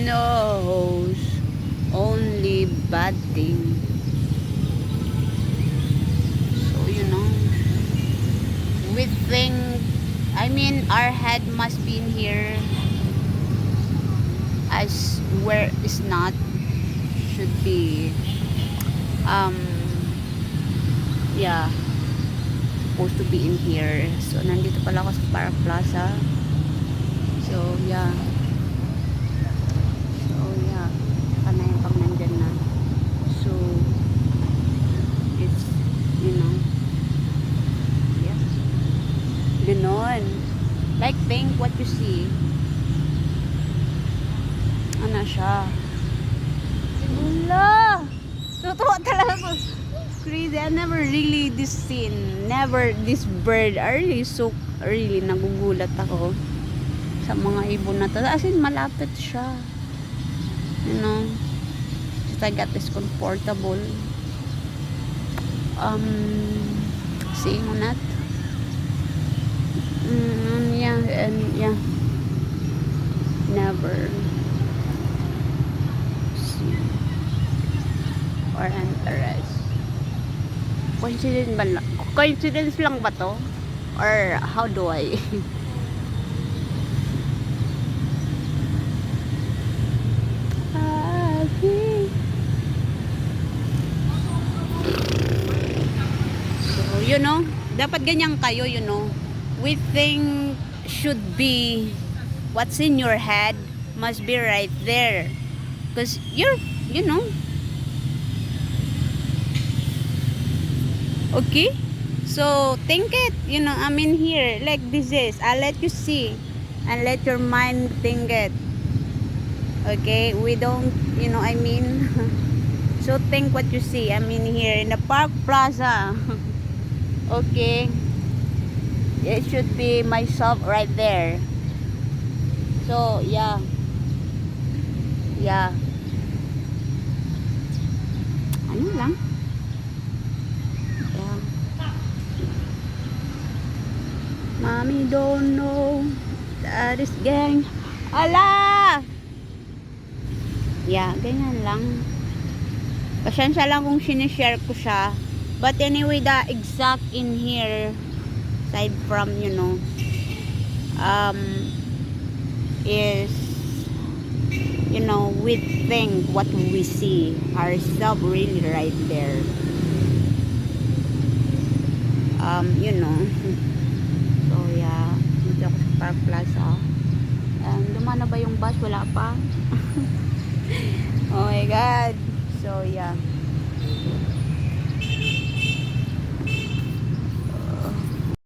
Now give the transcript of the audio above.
knows only bad thing. So we think, I mean, our head must be in here, as where is not, should be um yeah, supposed to be in here. So nandito pala ako sa Park Plaza. So yeah, panay pang nandyan na. So it's, yeah, ganon. Like, think what you see. Ano siya? Wala! Totoo talaga ko. Crazy. I never really this scene. Never this bird. I really so really nagugulat ako sa mga ibon na to. As in, malapit siya. Just I got this comfortable. Seeing on that. Yeah. Never see or interest. Coincidence lang ba to? Or how do I? So, dapat ganyan kayo, we think should be what's in your head must be right there. Because you're, okay? So, think it, I'm in here, like this is, I'll let you see, and let your mind think it. Okay? We don't, so think what you see. I'm in here, in the Park Plaza. Okay? It should be myself right there. So, yeah. Ano lang? Yeah. Mommy don't know that is gang. Ala! Yeah, ganyan lang. Pasensya lang kung sinishare ko siya. But anyway, the exact in here, aside from, is, we think what we see ourselves really right there. So yeah, dito ako sa Park Plaza. Luma na ba yung bus? Wala pa. Oh my God. So yeah.